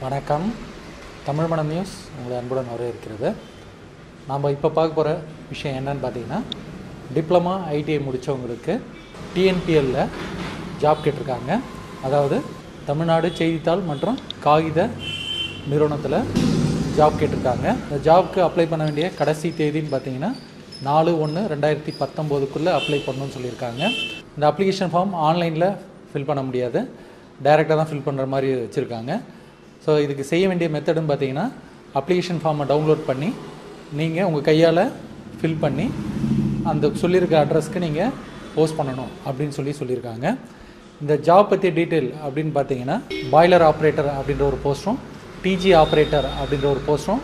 வணக்கம். தமிழ் மணம் நியூஸ் உங்களை அன்புடன் வரவேற்கிறது. நாம் இப்போ பார்க்க போகிற விஷயம் என்னன்னு பார்த்தீங்கன்னா, டிப்ளமா ஐடிஐ முடித்தவங்களுக்கு டிஎன்பிஎல்லில் ஜாப் கேட்டிருக்காங்க. அதாவது தமிழ்நாடு செய்தித்தாள் மற்றும் காகித நிறுவனத்தில் ஜாப் கேட்டிருக்காங்க. இந்த ஜாப்க்கு அப்ளை பண்ண வேண்டிய கடைசி தேதின்னு பார்த்தீங்கன்னா 4/1/2019 அப்ளை பண்ணணும்னு சொல்லியிருக்காங்க. இந்த அப்ளிகேஷன் ஃபார்ம் ஆன்லைனில் ஃபில் பண்ண முடியாது, டைரெக்டாக தான் ஃபில் பண்ணுற மாதிரி வச்சுருக்காங்க. ஸோ இதுக்கு செய்ய வேண்டிய மெத்தடுன்னு பார்த்தீங்கன்னா, அப்ளிகேஷன் ஃபார்மை டவுன்லோட் பண்ணி நீங்கள் உங்கள் கையால் ஃபில் பண்ணி அந்த சொல்லியிருக்க அட்ரஸ்க்கு நீங்கள் போஸ்ட் பண்ணணும் அப்படின்னு சொல்லியிருக்காங்க. இந்த ஜாப் பற்றிய டீட்டெயில் அப்படின்னு பார்த்தீங்கன்னா, பாய்லர் ஆப்ரேட்டர் அப்படின்ற ஒரு போஸ்ட்டும் டிஜி ஆப்ரேட்டர் அப்படின்ற ஒரு போஸ்ட்டும்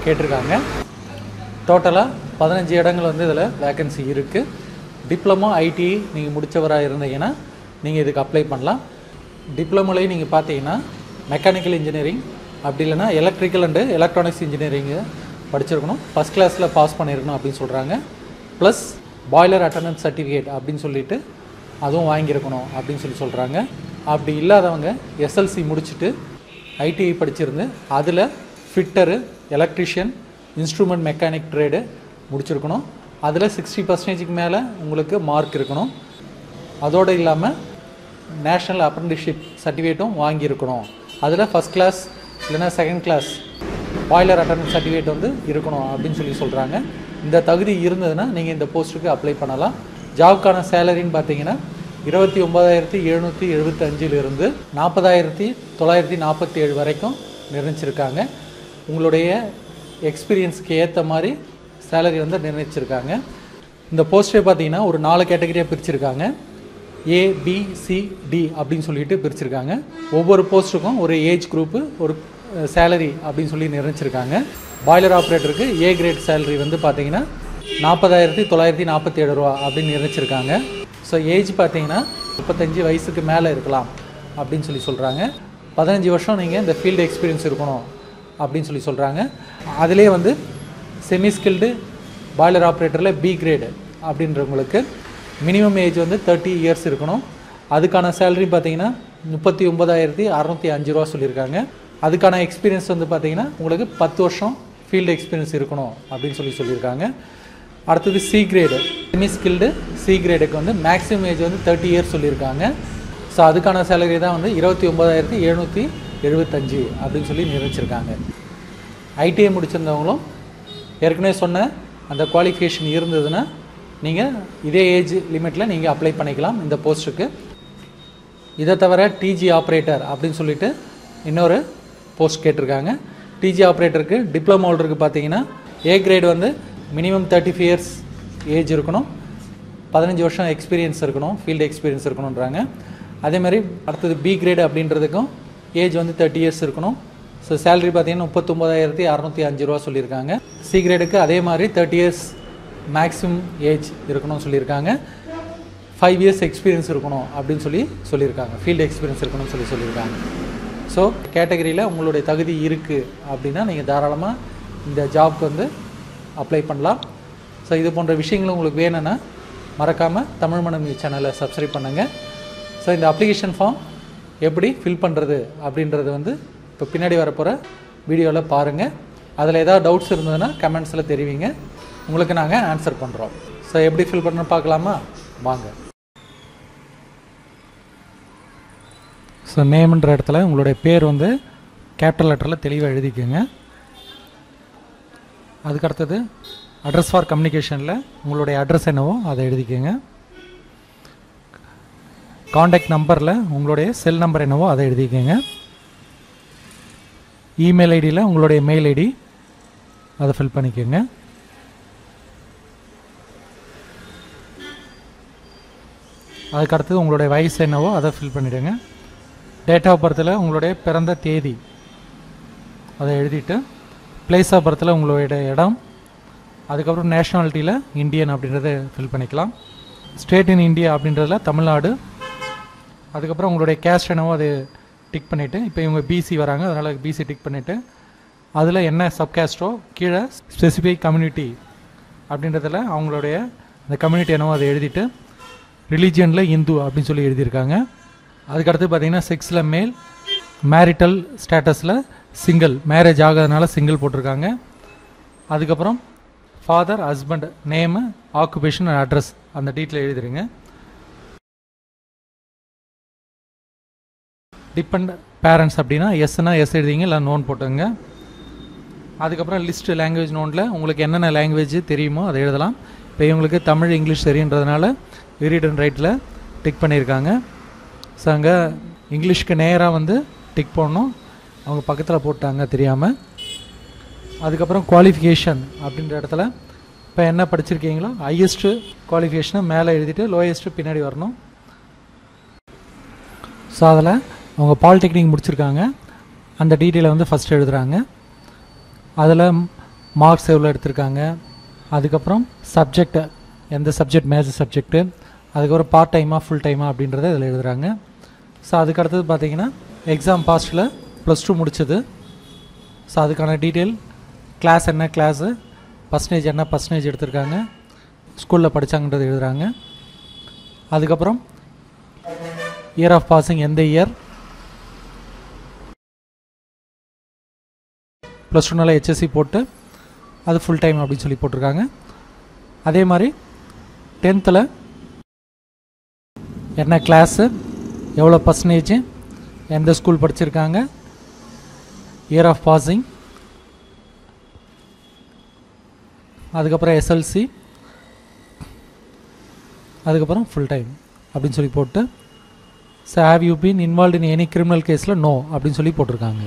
கேட்டிருக்காங்க. டோட்டலாக 15 இடங்கள் இதில் வேக்கன்சி இருக்குது. டிப்ளமோ ஐடிஐ நீங்கள் முடித்தவராக இருந்தீங்கன்னா நீங்கள் இதுக்கு அப்ளை பண்ணலாம். டிப்ளமோலையும் நீங்கள் பார்த்தீங்கன்னா மெக்கானிக்கல் இன்ஜினியரிங் அப்படி இல்லைனா எலக்ட்ரிக்கல் அண்டு எலக்ட்ரானிக்ஸ் இன்ஜினியரிங்கு படிச்சிருக்கணும், ஃபஸ்ட் கிளாஸில் பாஸ் பண்ணியிருக்கணும் அப்படின்னு சொல்கிறாங்க. ப்ளஸ் பாய்லர் அட்டண்டன்ஸ் சர்டிஃபிகேட் அப்படின்னு சொல்லிட்டு அதுவும் வாங்கியிருக்கணும் அப்படின்னு சொல்கிறாங்க. அப்படி இல்லாதவங்க எஸ்எல்சி முடிச்சுட்டு ஐடிஐ படிச்சிருந்து அதில் fitter, electrician, instrument mechanic trade முடிச்சிருக்கணும். அதில் 60% மேலே உங்களுக்கு மார்க் இருக்கணும். அதோடு இல்லாமல் நேஷ்னல் அப்ரெண்டிஸ்ஷிப் சர்டிஃபிகேட்டும் வாங்கியிருக்கணும். அதில் ஃபஸ்ட் கிளாஸ் இல்லைனா second class boiler attendance certificate இருக்கணும் அப்படின்னு சொல்கிறாங்க. இந்த தகுதி இருந்ததுன்னா நீங்கள் இந்த போஸ்ட்டுக்கு அப்ளை பண்ணலாம். ஜாப்க்கான சேலரின்னு பார்த்தீங்கன்னா 29,775 40,947 வரைக்கும் நிர்ணயிச்சிருக்காங்க. உங்களுடைய எக்ஸ்பீரியன்ஸுக்கு ஏற்ற மாதிரி சேலரி நிர்ணயிச்சிருக்காங்க. இந்த போஸ்ட்டே பார்த்தீங்கன்னா ஒரு 4 கேட்டகரியாக பிரிச்சுருக்காங்க. ABCD அப்படின்னு சொல்லிட்டு பிரிச்சுருக்காங்க. ஒவ்வொரு போஸ்ட்டுக்கும் ஒரு ஏஜ் குரூப்பு, ஒரு சேலரி அப்படின்னு நிர்ணயிச்சிருக்காங்க. பாய்லர் ஆப்ரேட்டருக்கு ஏ கிரேட் சேலரி பார்த்தீங்கன்னா 40,947 ரூபா அப்படின்னு நிர்ணயிச்சிருக்காங்க. ஸோ ஏஜ் பார்த்தீங்கன்னா 35 வயசுக்கு மேலே இருக்கலாம் அப்படின்னு சொல்கிறாங்க. 15 வருஷம் நீங்கள் இந்த ஃபீல்டு எக்ஸ்பீரியன்ஸ் இருக்கணும் அப்படின்னு சொல்கிறாங்க. அதிலே செமி ஸ்கில்டு பாய்லர் ஆப்ரேட்டரில் பி கிரேடு அப்படின்றவங்களுக்கு மினிமம் ஏஜ் 30 இயர்ஸ் இருக்கணும். அதுக்கான சேலரி பார்த்தீங்கன்னா 39,605 ரூபா சொல்லியிருக்காங்க. அதுக்கான எக்ஸ்பீரியன்ஸ் பார்த்தீங்கன்னா உங்களுக்கு 10 வருஷம் ஃபீல்டு எக்ஸ்பீரியன்ஸ் இருக்கணும் அப்படின்னு சொல்லியிருக்காங்க. அடுத்தது C grade, semi skilled C கிரேடுக்கு மேக்ஸிமம் ஏஜ் 30 இயர்ஸ் சொல்லியிருக்காங்க. ஸோ அதுக்கான சேலரி தான் 29,775 அப்படின்னு நிர்ணயிச்சிருக்காங்க. ஐடிஐ முடிச்சிருந்தவங்களும் ஏற்கனவே சொன்ன அந்த குவாலிஃபிகேஷன் இருந்ததுன்னா நீங்கள் இதே ஏஜ் லிமிட்டில் நீங்கள் அப்ளை பண்ணிக்கலாம் இந்த போஸ்ட்டுக்கு. இதை தவிர டிஜி ஆப்ரேட்டர் அப்படின்னு சொல்லிட்டு இன்னொரு போஸ்ட் கேட்டிருக்காங்க. டிஜி ஆப்ரேட்டருக்கு டிப்ளமோ ஹோல்டருக்கு பார்த்தீங்கன்னா A grade minimum 35 years age இருக்கணும், 15 வருஷம் எக்ஸ்பீரியன்ஸ் இருக்கணும், ஃபீல்டு எக்ஸ்பீரியன்ஸ் இருக்கணுன்றாங்க. அதேமாதிரி அடுத்தது பி கிரேடு அப்படின்றதுக்கும் ஏஜ் 30 இயர்ஸ் இருக்கணும். ஸோ சேலரி பார்த்தீங்கன்னா 39,605 ரூபா சொல்லியிருக்காங்க. சி கிரேடுக்கு அதே மாதிரி 30 இயர்ஸ் மேக்ஸிமம் ஏஜ் இருக்கணும்னு சொல்லியிருக்காங்க. 5 இயர்ஸ் எக்ஸ்பீரியன்ஸ் இருக்கணும் அப்படின்னு சொல்லியிருக்காங்க. ஃபீல்டு எக்ஸ்பீரியன்ஸ் இருக்கணும்னு சொல்லியிருக்காங்க. ஸோ கேட்டகரியில் உங்களுடைய தகுதி இருக்குது அப்படின்னா நீங்கள் தாராளமாக இந்த ஜாப்க்கு அப்ளை பண்ணலாம். ஸோ இது போன்ற விஷயங்கள் உங்களுக்கு வேணும்னா மறக்காமல் தமிழ் மணம் நியூஸ் சேனலை சப்ஸ்கிரைப் பண்ணுங்கள். ஸோ இந்த அப்ளிகேஷன் ஃபார்ம் எப்படி ஃபில் பண்ணுறது அப்படின்றது இப்போ பின்னாடி வரப்போகிற வீடியோவில் பாருங்கள். அதில் ஏதாவது டவுட்ஸ் இருந்ததுன்னா கமெண்ட்ஸில் தெரிவிங்க, உங்களுக்கு நாங்கள் ஆன்சர் பண்ணுறோம். ஸோ எப்படி ஃபில் பண்ணணும்னு பார்க்கலாமா? வாங்க. ஸோ நேம்ன்ற இடத்துல உங்களுடைய பேர் கேபிட்டல் லெட்டரில் தெளிவாக எழுதிக்கோங்க. அதுக்கடுத்தது அட்ரஸ் ஃபார் கம்யூனிகேஷனில் உங்களுடைய அட்ரஸ் என்னவோ அதை எழுதிக்கோங்க. காண்டாக்ட் நம்பரில் உங்களுடைய செல் நம்பர் என்னவோ அதை எழுதிக்கோங்க. இமெயில் ஐடியில் உங்களுடைய மெயில் ஐடி அதை ஃபில் பண்ணிக்கோங்க. அதுக்கடுத்தது உங்களுடைய வயசு என்னவோ அதை ஃபில் பண்ணிவிடுங்க. டேட் ஆஃப் பர்த்தில் உங்களுடைய பிறந்த தேதி அதை எழுதிட்டு, பிளேஸ் ஆஃப் பர்த்தில் உங்களுடைய இடம், அதுக்கப்புறம் நேஷ்னாலிட்டியில் இந்தியன் அப்படின்றத ஃபில் பண்ணிக்கலாம். ஸ்டேட் இன் இந்தியா அப்படின்றதில் தமிழ்நாடு, அதுக்கப்புறம் உங்களுடைய கேஸ்ட் என்னவோ அது டிக் பண்ணிவிட்டு, இப்போ இவங்க பிசி வராங்க அதனால் பிசி டிக் பண்ணிவிட்டு, அதில் என்ன சப்காஸ்ட்டோ கீழே ஸ்பெசிஃபிக் கம்யூனிட்டி அப்படின்றதில் அவங்களுடைய அந்த கம்யூனிட்டி என்னவோ அதை எழுதிட்டு, ரிலீஜியனில் இந்து அப்படின்னு எழுதியிருக்காங்க. அதுக்கடுத்து பார்த்தீங்கன்னா செக்ஸில் மேல், மேரிட்டல் ஸ்டேட்டஸில் சிங்கிள், மேரேஜ் ஆகாதனால சிங்கிள் போட்டிருக்காங்க. அதுக்கப்புறம் father, husband name, occupation and address அந்த டீட்டெயில் எழுதிடுங்க. டிபெண்ட் பேரண்ட்ஸ் அப்படின்னா எஸ்னா எஸ் எழுதிங்க, இல்லை நோன் போட்டுங்க. அதுக்கப்புறம் லிஸ்ட்டு லாங்குவேஜ் நோனில் உங்களுக்கு என்னென்ன லாங்குவேஜ் தெரியுமோ அதை எழுதலாம். இப்போ இவங்களுக்கு தமிழ், இங்கிலீஷ் தெரியுன்றதுனால ரீட் அண்ட் ரைட்டில் டிக் பண்ணியிருக்காங்க. ஸோ அங்கே இங்கிலீஷ்க்கு நேராக வந்து டிக் போடணும், அவங்க பக்கத்தில் போட்டாங்க தெரியாமல். அதுக்கப்புறம் குவாலிஃபிகேஷன் அப்படின்ற இடத்துல இப்போ என்ன படிச்சிருக்கீங்களோ ஹையஸ்ட்டு குவாலிஃபிகேஷனை மேலே எழுதிட்டு லோயஸ்ட்டு பின்னாடி வரணும். ஸோ அதில் அவங்க பாலிடெக்னிக் முடிச்சிருக்காங்க, அந்த டீட்டெயிலை வந்து ஃபஸ்ட்டு எழுதுகிறாங்க. அதில் மார்க்ஸ் எவ்வளோ எடுத்திருக்காங்க, அதுக்கப்புறம் சப்ஜெக்ட் எந்த சப்ஜெக்ட் மேஜர் சப்ஜெக்ட்டு, அதுக்கப்புறம் பார்ட் டைமாக ஃபுல் டைமாக அப்படின்றத இதில் எழுதுகிறாங்க. ஸோ அதுக்கடுத்தது பார்த்தீங்கன்னா எக்ஸாம் பாஸ்ட்டில் +2 முடிச்சது. ஸோ அதுக்கான டீட்டெயில், கிளாஸ் என்ன கிளாஸு, பர்சன்டேஜ் என்ன பர்சன்டேஜ் எடுத்திருக்காங்க, ஸ்கூலில் படித்தாங்கன்றது எழுதுகிறாங்க. அதுக்கப்புறம் இயர் ஆஃப் பாசிங் எந்த இயர், +2 HSC போட்டு அது ஃபுல் டைம் அப்படின்னு சொல்லி போட்டிருக்காங்க. அதே மாதிரி 10th என்ன கிளாஸு, எவ்வளோ பர்சன்டேஜ், எந்த ஸ்கூல் படிச்சிருக்காங்க, இயர் ஆஃப் பாசிங், அதுக்கப்புறம் SLC, அதுக்கப்புறம் ஃபுல் டைம் அப்படின்னு சொல்லி போட்டு so have you been involve in any criminal கேஸில் நோ அப்படின்னு சொல்லி போட்டிருக்காங்க.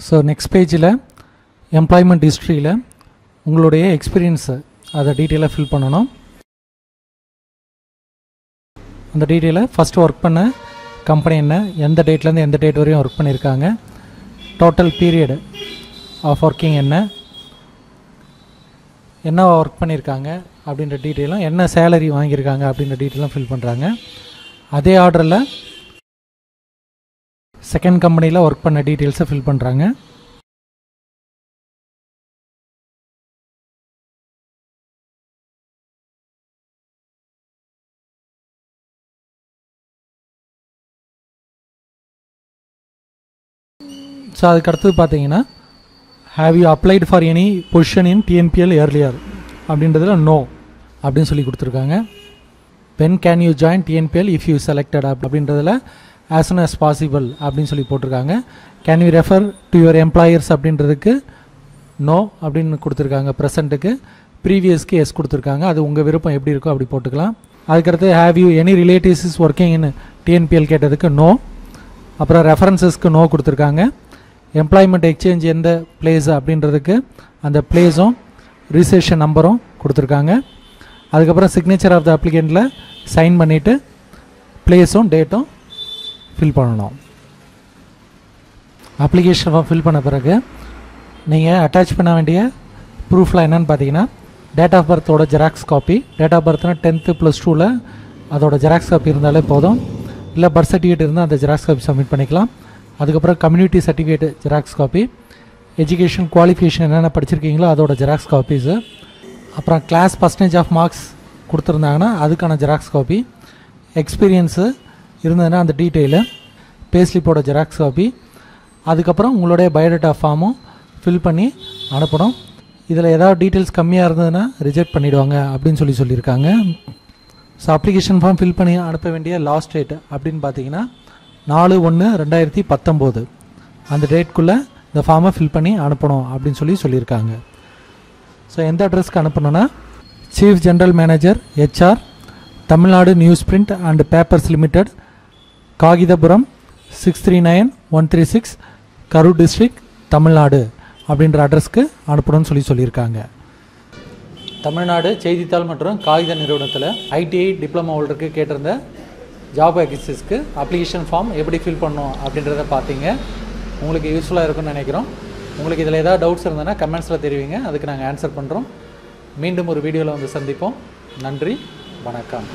ஸோ நெக்ஸ்ட் பேஜில் எம்ப்ளாய்மெண்ட் ஹிஸ்ட்ரியில் உங்களுடைய எக்ஸ்பீரியன்ஸு அதை டீட்டெயிலாக ஃபில் பண்ணணும். அந்த டீட்டெயிலை ஃபஸ்ட்டு ஒர்க் பண்ண கம்பெனி என்ன, எந்த டேட்லேருந்து எந்த டேட் வரையும் ஒர்க் பண்ணியிருக்காங்க, டோட்டல் பீரியடு ஆஃப் ஒர்க்கிங் என்ன ஒர்க் பண்ணியிருக்காங்க அப்படின்ற டீட்டெயிலும், என்ன சேலரி வாங்கியிருக்காங்க அப்படின்ற டீட்டெயிலும் ஃபில் பண்ணுறாங்க. அதே ஆர்டரில் செகண்ட் கம்பெனியில் ஒர்க் பண்ண டீட்டெயில்ஸை ஃபில் பண்ணுறாங்க. ஸோ அதுக்கு அடுத்தது பார்த்தீங்கன்னா have you applied for any position in TNPL earlier அப்படின்றதுல நோ அப்படின்னு சொல்லி கொடுத்துருக்காங்க. when can you join TNPL if you selected அப்படின்றதுல as soon as possible அப்படின்னு சொல்லி போட்டிருக்காங்க. can you refer to your employers அப்படின்றதுக்கு நோ அப்படின்னு கொடுத்துருக்காங்க ப்ரெசண்ட்டுக்கு. ப்ரீவியஸ்க்கு எஸ் கொடுத்துருக்காங்க, அது உங்கள் விருப்பம் எப்படி இருக்கோ அப்படி போட்டுக்கலாம். அதுக்கடுத்து have you any relatives is working in TNPL கேட்டதுக்கு நோ. அப்புறம் ரெஃபரன்சஸ்க்கு நோ கொடுத்துருக்காங்க. எம்ப்ளாய்மெண்ட் எக்ஸ்சேஞ்ச் எந்த பிளேஸ் அப்படின்றதுக்கு அந்த பிளேஸும் ரிஜிஸ்ட்ரேஷன் நம்பரும் கொடுத்துருக்காங்க. அதுக்கப்புறம் சிக்னேச்சர் ஆஃப் த அப்ளிகண்ட்டில் சைன் பண்ணிவிட்டு பிளேஸும் டேட்டும் ஃபில் பண்ணணும். அப்ளிகேஷன் ஃபார்ம் ஃபில் பண்ண பிறகு நீங்கள் அட்டாச் பண்ண வேண்டிய ப்ரூஃப்லாம் என்னென்னு பார்த்தீங்கன்னா டேட் ஆஃப் பர்த்தோட ஜெராக்ஸ் காப்பி, டேட் ஆஃப் பர்த்னா 10th +2 அதோட ஜெராக்ஸ் காப்பி இருந்தாலே போதும். இல்லை பர்த் சர்டிஃபிகேட் இருந்தால் அந்த ஜெராக்ஸ் காப்பி சப்மிட் பண்ணிக்கலாம். அதுக்கப்புறம் community certificate xerox copy, education qualification என்னென்ன படிச்சிருக்கீங்களோ அதோட ஜெராக்ஸ் காப்பீஸு, அப்புறம் கிளாஸ் பர்சன்டேஜ் ஆஃப் மார்க்ஸ் கொடுத்துருந்தாங்கன்னா அதுக்கான ஜெராக்ஸ் காப்பி, எக்ஸ்பீரியன்ஸு இருந்ததுன்னா அந்த டீட்டெயிலு, பேஸ்லிப்போட ஜெராக்ஸ் காப்பி, அதுக்கப்புறம் உங்களுடைய பயோடேட்டா ஃபார்மும் ஃபில் பண்ணி அனுப்பணும். இதில் ஏதாவது டீட்டெயில்ஸ் கம்மியாக இருந்ததுன்னா ரிஜெக்ட் பண்ணிவிடுவாங்க அப்படின்னு சொல்லியிருக்காங்க. ஸோ அப்ளிகேஷன் ஃபார்ம் ஃபில் பண்ணி அனுப்ப வேண்டிய லாஸ்ட் டேட் அப்படின்னு பார்த்தீங்கன்னா 4/1/2019 அந்த டேட்குள்ளே இந்த ஃபார்மை ஃபில் பண்ணி அனுப்பணும் அப்படின்னு சொல்லியிருக்காங்க. ஸோ எந்த அட்ரஸ்க்கு அனுப்பணுன்னா chief general manager HR, Tamil Nadu newsprint and papers limited, Kagithapuram 639136, Karur district, Tamil Nadu அப்படின்ற அட்ரஸ்க்கு அனுப்பணும்னு சொல்லியிருக்காங்க. தமிழ்நாடு செய்தித்தாள் மற்றும் காகித நிறுவனத்தில் ITI டிப்ளமோ ஹோல்டருக்கு கேட்டிருந்த ஜாப் வேகன்சிஸ்க்கு அப்ளிகேஷன் ஃபார்ம் எப்படி ஃபில் பண்ணணும் அப்படின்றத பார்த்தீங்க. உங்களுக்கு யூஸ்ஃபுல்லாக இருக்கும்னு நினைக்கிறோம். உங்களுக்கு இதில் ஏதாவது டவுட்ஸ் இருந்ததுன்னா கமெண்ட்ஸில் தெரிவிங்க, அதுக்கு நாங்கள் ஆன்சர் பண்ணுறோம். மீண்டும் ஒரு வீடியோவில் வந்து சந்திப்போம். நன்றி, வணக்கம்.